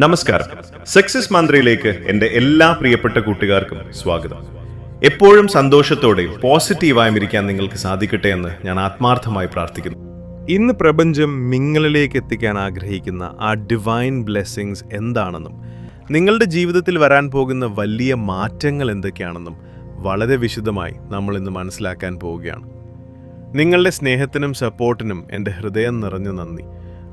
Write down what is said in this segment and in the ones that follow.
നമസ്കാരം. സക്സസ് മന്ത്രിയിലേക്ക് എൻ്റെ എല്ലാ പ്രിയപ്പെട്ട കൂട്ടുകാർക്കും സ്വാഗതം. എപ്പോഴും സന്തോഷത്തോടെ പോസിറ്റീവായും ഇരിക്കാൻ നിങ്ങൾക്ക് സാധിക്കട്ടെ എന്ന് ഞാൻ ആത്മാർത്ഥമായി പ്രാർത്ഥിക്കുന്നു. ഇന്ന് പ്രപഞ്ചം നിങ്ങളിലേക്ക് എത്തിക്കാൻ ആഗ്രഹിക്കുന്ന ആ ഡിവൈൻ ബ്ലെസ്സിങ്സ് എന്താണെന്നും നിങ്ങളുടെ ജീവിതത്തിൽ വരാൻ പോകുന്ന വലിയ മാറ്റങ്ങൾ എന്തൊക്കെയാണെന്നും വളരെ വിശദമായി നമ്മൾ ഇന്ന് മനസ്സിലാക്കാൻ പോവുകയാണ്. നിങ്ങളുടെ സ്നേഹത്തിനും സപ്പോർട്ടിനും എൻ്റെ ഹൃദയം നിറഞ്ഞ നന്ദി.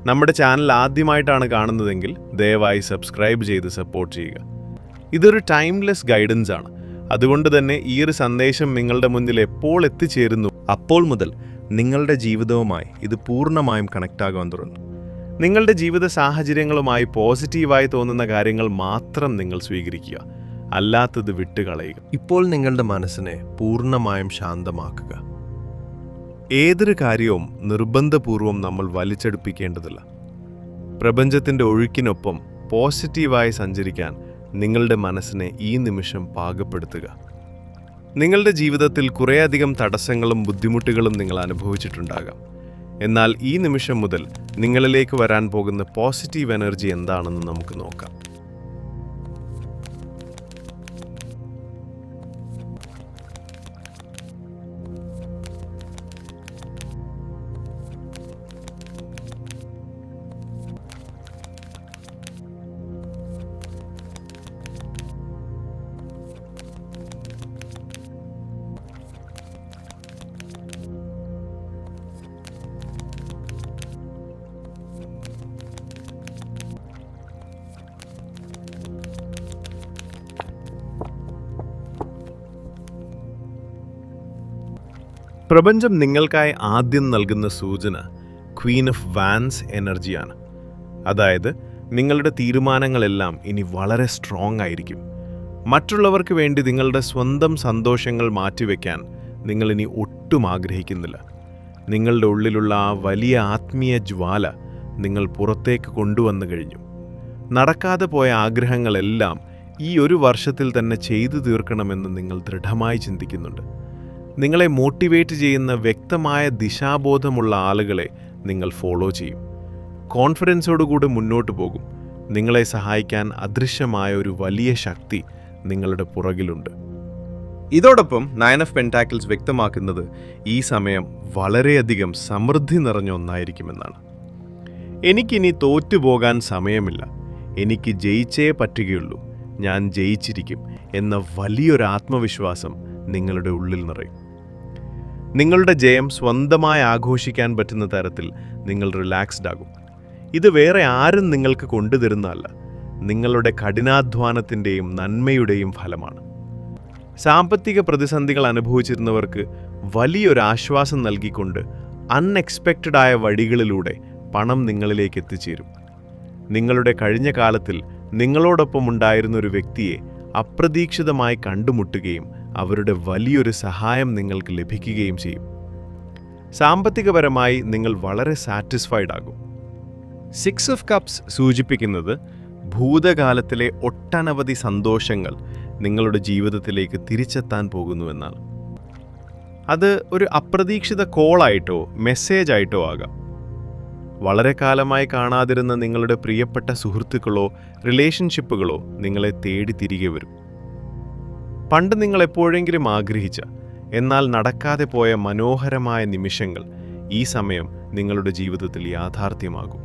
നമ്മുടെ ചാനൽ ആദ്യമായിട്ടാണ് കാണുന്നതെങ്കിൽ ദയവായി സബ്സ്ക്രൈബ് ചെയ്ത് സപ്പോർട്ട് ചെയ്യുക. ഇതൊരു ടൈംലെസ് ഗൈഡൻസ് ആണ്. അതുകൊണ്ട് തന്നെ ഈ ഒരു സന്ദേശം നിങ്ങളുടെ മുന്നിൽ എപ്പോൾ എത്തിച്ചേരുന്നു അപ്പോൾ മുതൽ നിങ്ങളുടെ ജീവിതവുമായി ഇത് പൂർണ്ണമായും കണക്റ്റ് ആകാൻ തുടങ്ങും. നിങ്ങളുടെ ജീവിത സാഹചര്യങ്ങളുമായി പോസിറ്റീവായി തോന്നുന്ന കാര്യങ്ങൾ മാത്രം നിങ്ങൾ സ്വീകരിക്കുക, അല്ലാത്തത് വിട്ടുകളയുക. ഇപ്പോൾ നിങ്ങളുടെ മനസ്സിനെ പൂർണ്ണമായും ശാന്തമാക്കുക. ഏതൊരു കാര്യവും നിർബന്ധപൂർവം നമ്മൾ വലിച്ചെടുപ്പിക്കേണ്ടതില്ല. പ്രപഞ്ചത്തിൻ്റെ ഒഴുക്കിനൊപ്പം പോസിറ്റീവായി സഞ്ചരിക്കാൻ നിങ്ങളുടെ മനസ്സിനെ ഈ നിമിഷം പാകപ്പെടുത്തുക. നിങ്ങളുടെ ജീവിതത്തിൽ കുറേയധികം തടസ്സങ്ങളും ബുദ്ധിമുട്ടുകളും നിങ്ങൾ അനുഭവിച്ചിട്ടുണ്ടാകാം. എന്നാൽ ഈ നിമിഷം മുതൽ നിങ്ങളിലേക്ക് വരാൻ പോകുന്ന പോസിറ്റീവ് എനർജി എന്താണെന്ന് നമുക്ക് നോക്കാം. പ്രപഞ്ചം നിങ്ങൾക്കായി ആദ്യം നൽകുന്ന സൂചന ക്വീൻ ഓഫ് വാൻസ് എനർജിയാണ്. അതായത് നിങ്ങളുടെ തീരുമാനങ്ങളെല്ലാം ഇനി വളരെ സ്ട്രോങ് ആയിരിക്കും. മറ്റുള്ളവർക്ക് വേണ്ടി നിങ്ങളുടെ സ്വന്തം സന്തോഷങ്ങൾ മാറ്റിവെക്കാൻ നിങ്ങളിനി ഒട്ടും ആഗ്രഹിക്കുന്നില്ല. നിങ്ങളുടെ ഉള്ളിലുള്ള ആ വലിയ ആത്മീയ ജ്വാല നിങ്ങൾ പുറത്തേക്ക് കൊണ്ടുവന്നു കഴിഞ്ഞു. നടക്കാതെ പോയ ആഗ്രഹങ്ങളെല്ലാം ഈ ഒരു വർഷത്തിൽ തന്നെ ചെയ്തു തീർക്കണമെന്ന് നിങ്ങൾ ദൃഢമായി ചിന്തിക്കുന്നുണ്ട്. നിങ്ങളെ മോട്ടിവേറ്റ് ചെയ്യുന്ന വ്യക്തമായ ദിശാബോധമുള്ള ആളുകളെ നിങ്ങൾ ഫോളോ ചെയ്യും. കോൺഫിഡൻസോടുകൂടി മുന്നോട്ട് പോകും. നിങ്ങളെ സഹായിക്കാൻ അദൃശ്യമായ ഒരു വലിയ ശക്തി നിങ്ങളുടെ പുറകിലുണ്ട്. ഇതോടൊപ്പം 9 ഓഫ് പെൻറ്റാക്കിൾസ് വ്യക്തമാക്കുന്നത് ഈ സമയം വളരെയധികം സമൃദ്ധി നിറഞ്ഞ ഒന്നായിരിക്കുമെന്നാണ്. എനിക്കിനി തോറ്റുപോകാൻ സമയമില്ല, എനിക്ക് ജയിച്ചേ പറ്റുകയുള്ളൂ, ഞാൻ ജയിച്ചിരിക്കും എന്ന വലിയൊരു ആത്മവിശ്വാസം നിങ്ങളുടെ ഉള്ളിൽ നിറയും. നിങ്ങളുടെ ജയം സ്വന്തമായി ആഘോഷിക്കാൻ പറ്റുന്ന തരത്തിൽ നിങ്ങൾ റിലാക്സ്ഡ് ആകും. ഇത് വേറെ ആരും നിങ്ങൾക്ക് കൊണ്ടുതരുന്നതല്ല, നിങ്ങളുടെ കഠിനാധ്വാനത്തിൻ്റെയും നന്മയുടെയും ഫലമാണ്. സാമ്പത്തിക പ്രതിസന്ധികൾ അനുഭവിച്ചിരുന്നവർക്ക് വലിയൊരു ആശ്വാസം നൽകിക്കൊണ്ട് അൺഎക്സ്പെക്റ്റഡായ വഴികളിലൂടെ പണം നിങ്ങളിലേക്ക് എത്തിച്ചേരും. നിങ്ങളുടെ കഴിഞ്ഞ കാലത്തിൽ നിങ്ങളോടൊപ്പം ഉണ്ടായിരുന്ന ഒരു വ്യക്തിയെ അപ്രതീക്ഷിതമായി കണ്ടുമുട്ടുകയും അവരുടെ വലിയൊരു സഹായം നിങ്ങൾക്ക് ലഭിക്കുകയും ചെയ്യും. സാമ്പത്തികപരമായി നിങ്ങൾ വളരെ സാറ്റിസ്ഫൈഡ് ആകും. 6 ഓഫ് കപ്സ് സൂചിപ്പിക്കുന്നത് ഭൂതകാലത്തിലെ ഒട്ടനവധി സന്തോഷങ്ങൾ നിങ്ങളുടെ ജീവിതത്തിലേക്ക് തിരിച്ചെത്താൻ പോകുന്നുവെന്നാണ്. അത് ഒരു അപ്രതീക്ഷിത കോളായിട്ടോ മെസ്സേജായിട്ടോ ആകാം. വളരെ കാലമായി കാണാതിരുന്ന നിങ്ങളുടെ പ്രിയപ്പെട്ട സുഹൃത്തുക്കളോ റിലേഷൻഷിപ്പുകളോ നിങ്ങളെ തേടി തിരികെ വരും. പണ്ട് നിങ്ങൾ എപ്പോഴെങ്കിലും ആഗ്രഹിച്ച എന്നാൽ നടക്കാതെ പോയ മനോഹരമായ നിമിഷങ്ങൾ ഈ സമയം നിങ്ങളുടെ ജീവിതത്തിൽ യാഥാർത്ഥ്യമാകും.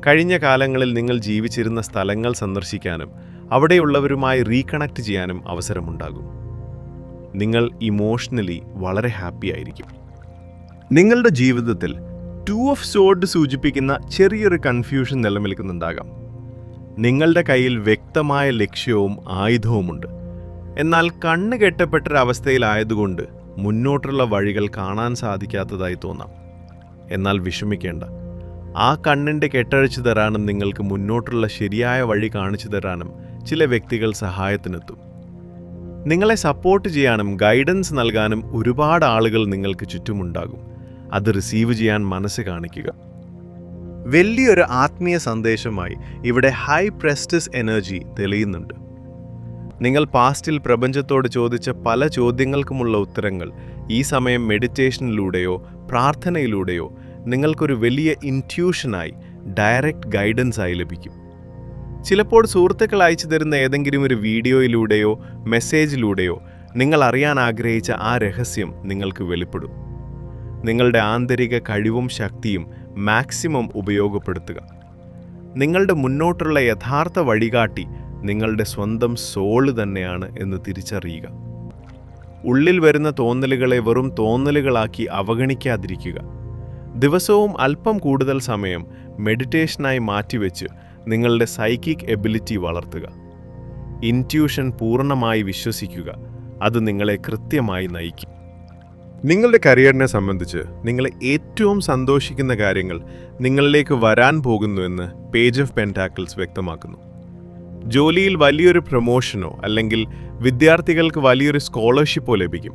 കഴിഞ്ഞ കാലങ്ങളിൽ നിങ്ങൾ ജീവിച്ചിരുന്ന സ്ഥലങ്ങൾ സന്ദർശിക്കാനും അവിടെയുള്ളവരുമായി റീകണക്ട് ചെയ്യാനും അവസരമുണ്ടാകും. നിങ്ങൾ ഇമോഷണലി വളരെ ഹാപ്പി ആയിരിക്കും. നിങ്ങളുടെ ജീവിതത്തിൽ 2 ഓഫ് സോർഡ് സൂചിപ്പിക്കുന്ന ചെറിയൊരു കൺഫ്യൂഷൻ നിലനിൽക്കുന്നുണ്ടാകാം. നിങ്ങളുടെ കയ്യിൽ വ്യക്തമായ ലക്ഷ്യവും ആയുധവുമുണ്ട്. എന്നാൽ കണ്ണ് കെട്ടപ്പെട്ടൊരവസ്ഥയിലായതുകൊണ്ട് മുന്നോട്ടുള്ള വഴികൾ കാണാൻ സാധിക്കാത്തതായി തോന്നാം. എന്നാൽ വിഷമിക്കേണ്ട, ആ കണ്ണിൻ്റെ കെട്ടഴിച്ചു തരാനും നിങ്ങൾക്ക് മുന്നോട്ടുള്ള ശരിയായ വഴി കാണിച്ചു തരാനും ചില വ്യക്തികൾ സഹായത്തിനെത്തും. നിങ്ങളെ സപ്പോർട്ട് ചെയ്യാനും ഗൈഡൻസ് നൽകാനും ഒരുപാട് ആളുകൾ നിങ്ങൾക്ക് ചുറ്റുമുണ്ടാകും. അത് റിസീവ് ചെയ്യാൻ മനസ്സ് കാണിക്കുക. വലിയൊരു ആത്മീയ സന്ദേശമായി ഇവിടെ ഹൈ പ്രസ്റ്റസ് എനർജി തെളിയുന്നുണ്ട്. നിങ്ങൾ പാസ്റ്റിൽ പ്രപഞ്ചത്തോട് ചോദിച്ച പല ചോദ്യങ്ങൾക്കുമുള്ള ഉത്തരങ്ങൾ ഈ സമയം മെഡിറ്റേഷനിലൂടെയോ പ്രാർത്ഥനയിലൂടെയോ നിങ്ങൾക്കൊരു വലിയ ഇൻറ്റ്യൂഷനായി ഡയറക്റ്റ് ഗൈഡൻസായി ലഭിക്കും. ചിലപ്പോൾ സുഹൃത്തുക്കൾ അയച്ചു തരുന്ന ഏതെങ്കിലും ഒരു വീഡിയോയിലൂടെയോ മെസ്സേജിലൂടെയോ നിങ്ങൾ അറിയാൻ ആഗ്രഹിച്ച ആ രഹസ്യം നിങ്ങൾക്ക് വെളിപ്പെടും. നിങ്ങളുടെ ആന്തരിക കഴിവും ശക്തിയും മാക്സിമം ഉപയോഗപ്പെടുത്തുക. നിങ്ങളുടെ മുന്നോട്ടുള്ള യഥാർത്ഥ വഴികാട്ടി നിങ്ങളുടെ സ്വന്തം സോള് തന്നെയാണ് എന്ന് തിരിച്ചറിയുക. ഉള്ളിൽ വരുന്ന തോന്നലുകളെ വെറും തോന്നലുകളാക്കി അവഗണിക്കാതിരിക്കുക. ദിവസവും അല്പം കൂടുതൽ സമയം മെഡിറ്റേഷനായി മാറ്റിവെച്ച് നിങ്ങളുടെ സൈക്കിക് എബിലിറ്റി വളർത്തുക. ഇൻറ്റ്യൂഷൻ പൂർണ്ണമായി വിശ്വസിക്കുക. അത് നിങ്ങളെ കൃത്യമായി നയിക്കും. നിങ്ങളുടെ കരിയറിനെ സംബന്ധിച്ച് നിങ്ങളെ ഏറ്റവും സന്തോഷിക്കുന്ന കാര്യങ്ങൾ നിങ്ങളിലേക്ക് വരാൻ പോകുന്നുവെന്ന് പേജ് ഓഫ് പെൻറ്റാക്കിൾസ് വ്യക്തമാക്കുന്നു. ജോലിയിൽ വലിയൊരു പ്രൊമോഷനോ അല്ലെങ്കിൽ വിദ്യാർത്ഥികൾക്ക് വലിയൊരു സ്കോളർഷിപ്പോ ലഭിക്കും.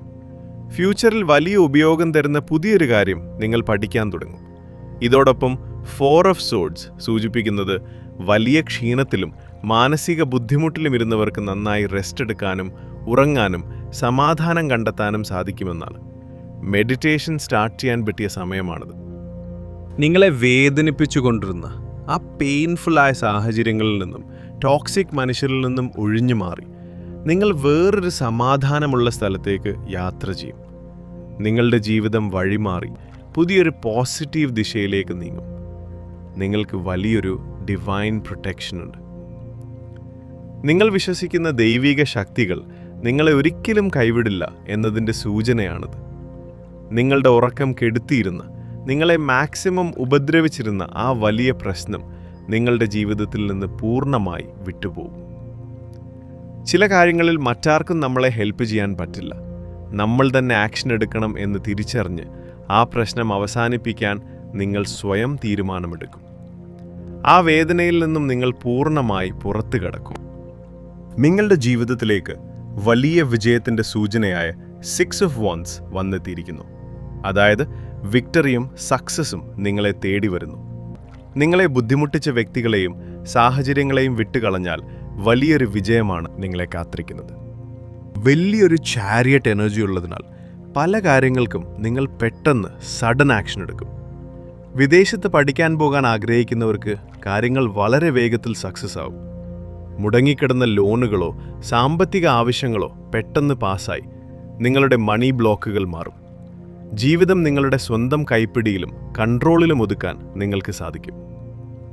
ഫ്യൂച്ചറിൽ വലിയ ഉപയോഗം തരുന്ന പുതിയൊരു കാര്യം നിങ്ങൾ പഠിക്കാൻ തുടങ്ങും. ഇതോടൊപ്പം 4 ഓഫ് സോർഡ്സ് സൂചിപ്പിക്കുന്നത് വലിയ ക്ഷീണത്തിലും മാനസിക ബുദ്ധിമുട്ടിലും ഇരുന്നവർക്ക് നന്നായി റെസ്റ്റ് എടുക്കാനും ഉറങ്ങാനും സമാധാനം കണ്ടെത്താനും സാധിക്കുമെന്നാണ്. മെഡിറ്റേഷൻ സ്റ്റാർട്ട് ചെയ്യാൻ പറ്റിയ സമയമാണിത്. നിങ്ങളെ വേദനിപ്പിച്ചുകൊണ്ടിരുന്ന ആ പെയിൻഫുള്ളായ സാഹചര്യങ്ങളിൽ നിന്നും ടോക്സിക് മനുഷ്യരിൽ നിന്നും ഒഴിഞ്ഞു മാറി നിങ്ങൾ വേറൊരു സമാധാനമുള്ള സ്ഥലത്തേക്ക് യാത്ര ചെയ്യും. നിങ്ങളുടെ ജീവിതം വഴിമാറി പുതിയൊരു പോസിറ്റീവ് ദിശയിലേക്ക് നീങ്ങും. നിങ്ങൾക്ക് വലിയൊരു ഡിവൈൻ പ്രൊട്ടക്ഷൻ ഉണ്ട്. നിങ്ങൾ വിശ്വസിക്കുന്ന ദൈവിക ശക്തികൾ നിങ്ങളെ ഒരിക്കലും കൈവിടില്ല എന്നതിൻ്റെ സൂചനയാണിത്. നിങ്ങളുടെ ഉറക്കം കെടുത്തിയിരുന്ന, നിങ്ങളെ മാക്സിമം ഉപദ്രവിച്ചിരുന്ന ആ വലിയ പ്രശ്നം നിങ്ങളുടെ ജീവിതത്തിൽ നിന്ന് പൂർണ്ണമായി വിട്ടുപോകും. ചില കാര്യങ്ങളിൽ മറ്റാർക്കും നമ്മളെ ഹെൽപ്പ് ചെയ്യാൻ പറ്റില്ല. നമ്മൾ തന്നെ ആക്ഷൻ എടുക്കണം എന്ന് തിരിച്ചറിഞ്ഞ് ആ പ്രശ്നം അവസാനിപ്പിക്കാൻ നിങ്ങൾ സ്വയം തീരുമാനമെടുക്കും. ആ വേദനയിൽ നിന്നും നിങ്ങൾ പൂർണ്ണമായി പുറത്തു കടക്കും. നിങ്ങളുടെ ജീവിതത്തിലേക്ക് വലിയ വിജയത്തിൻ്റെ സൂചനയായ 6 ഓഫ് വാൻഡ്സ് വന്നെത്തിയിരിക്കുന്നു. അതായത് വിക്ടറിയും സക്സസും നിങ്ങളെ തേടി വരുന്നു. നിങ്ങളെ ബുദ്ധിമുട്ടിച്ച വ്യക്തികളെയും സാഹചര്യങ്ങളെയും വിട്ടുകളഞ്ഞാൽ വലിയൊരു വിജയമാണ് നിങ്ങളെ കാത്തിരിക്കുന്നത്. വലിയൊരു ചാരിയറ്റ് എനർജി ഉള്ളതിനാൽ പല കാര്യങ്ങൾക്കും നിങ്ങൾ പെട്ടെന്ന് സഡൻ ആക്ഷൻ എടുക്കും. വിദേശത്ത് പഠിക്കാൻ പോകാൻ ആഗ്രഹിക്കുന്നവർക്ക് കാര്യങ്ങൾ വളരെ വേഗത്തിൽ സക്സസ് ആവും. മുടങ്ങിക്കിടന്ന ലോണുകളോ സാമ്പത്തിക ആവശ്യങ്ങളോ പെട്ടെന്ന് പാസ്സായി നിങ്ങളുടെ മണി ബ്ലോക്കുകൾ മാറും. ജീവിതം നിങ്ങളുടെ സ്വന്തം കൈപ്പിടിയിലും കൺട്രോളിലും ഒതുക്കാൻ നിങ്ങൾക്ക് സാധിക്കും.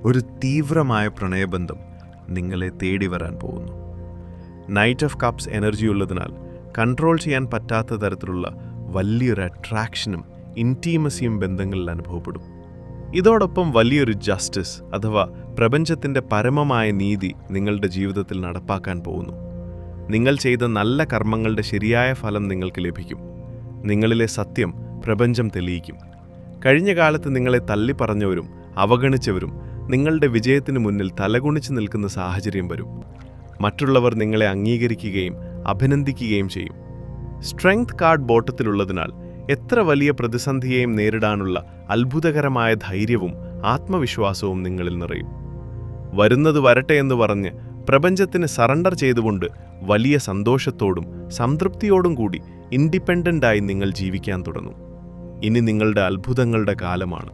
ഒരു തീവ്രമായ പ്രണയബന്ധം നിങ്ങളെ തേടി വരാൻ പോകുന്നു. നൈറ്റ് ഓഫ് കപ്സ് എനർജി ഉള്ളതിനാൽ കൺട്രോൾ ചെയ്യാൻ പറ്റാത്ത തരത്തിലുള്ള വലിയൊരു അട്രാക്ഷനും ഇൻറ്റീമസിയും ബന്ധങ്ങളിൽ അനുഭവപ്പെടും. ഇതോടൊപ്പം വലിയൊരു ജസ്റ്റിസ് അഥവാ പ്രപഞ്ചത്തിൻ്റെ പരമമായ നീതി നിങ്ങളുടെ ജീവിതത്തിൽ നടപ്പാക്കാൻ പോകുന്നു. നിങ്ങൾ ചെയ്ത നല്ല കർമ്മങ്ങളുടെ ശരിയായ ഫലം നിങ്ങൾക്ക് ലഭിക്കും. നിങ്ങളിലെ സത്യം പ്രപഞ്ചം തെളിയിക്കും. കഴിഞ്ഞ കാലത്ത് നിങ്ങളെ തള്ളിപ്പറഞ്ഞവരും അവഗണിച്ചവരും നിങ്ങളുടെ വിജയത്തിന് മുന്നിൽ തലകുണിച്ച് നിൽക്കുന്ന സാഹചര്യം വരും. മറ്റുള്ളവർ നിങ്ങളെ അംഗീകരിക്കുകയും അഭിനന്ദിക്കുകയും ചെയ്യും. സ്ട്രെങ്ത് കാർഡ് ബോട്ടത്തിലുള്ളതിനാൽ എത്ര വലിയ പ്രതിസന്ധിയെയും നേരിടാനുള്ള അത്ഭുതകരമായ ധൈര്യവും ആത്മവിശ്വാസവും നിങ്ങളിൽ നിറയും. വരുന്നത് വരട്ടെ എന്ന് പറഞ്ഞ് പ്രപഞ്ചത്തിന് സറണ്ടർ ചെയ്തുകൊണ്ട് വലിയ സന്തോഷത്തോടും സംതൃപ്തിയോടും കൂടി ഇൻഡിപെൻഡൻ്റായി നിങ്ങൾ ജീവിക്കാൻ തുടങ്ങും. ഇനി നിങ്ങളുടെ അത്ഭുതങ്ങളുടെ കാലമാണ്.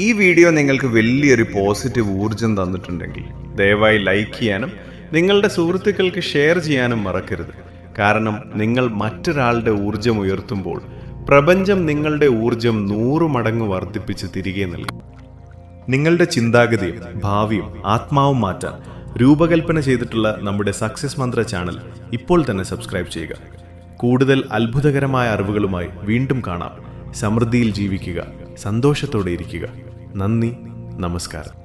ഈ വീഡിയോ നിങ്ങൾക്ക് വലിയൊരു പോസിറ്റീവ് ഊർജം തന്നിട്ടുണ്ടെങ്കിൽ ദയവായി ലൈക്ക് ചെയ്യാനും നിങ്ങളുടെ സുഹൃത്തുക്കൾക്ക് ഷെയർ ചെയ്യാനും മറക്കരുത്. കാരണം നിങ്ങൾ മറ്റൊരാളുടെ ഊർജം ഉയർത്തുമ്പോൾ പ്രപഞ്ചം നിങ്ങളുടെ ഊർജം 100 മടങ്ങ് വർദ്ധിപ്പിച്ച് തിരികെ നൽകും. നിങ്ങളുടെ ചിന്താഗതിയും ഭാവിയും ആത്മാവും മാറ്റാൻ രൂപകൽപ്പന ചെയ്തിട്ടുള്ള നമ്മുടെ സക്സസ് മന്ത്ര ചാനൽ ഇപ്പോൾ തന്നെ സബ്സ്ക്രൈബ് ചെയ്യുക. കൂടുതൽ അത്ഭുതകരമായ അറിവുകളുമായി വീണ്ടും കാണാം. സമൃദ്ധിയിൽ ജീവിക്കുക, സന്തോഷത്തോടെ ഇരിക്കുക. നന്ദി, നമസ്കാരം.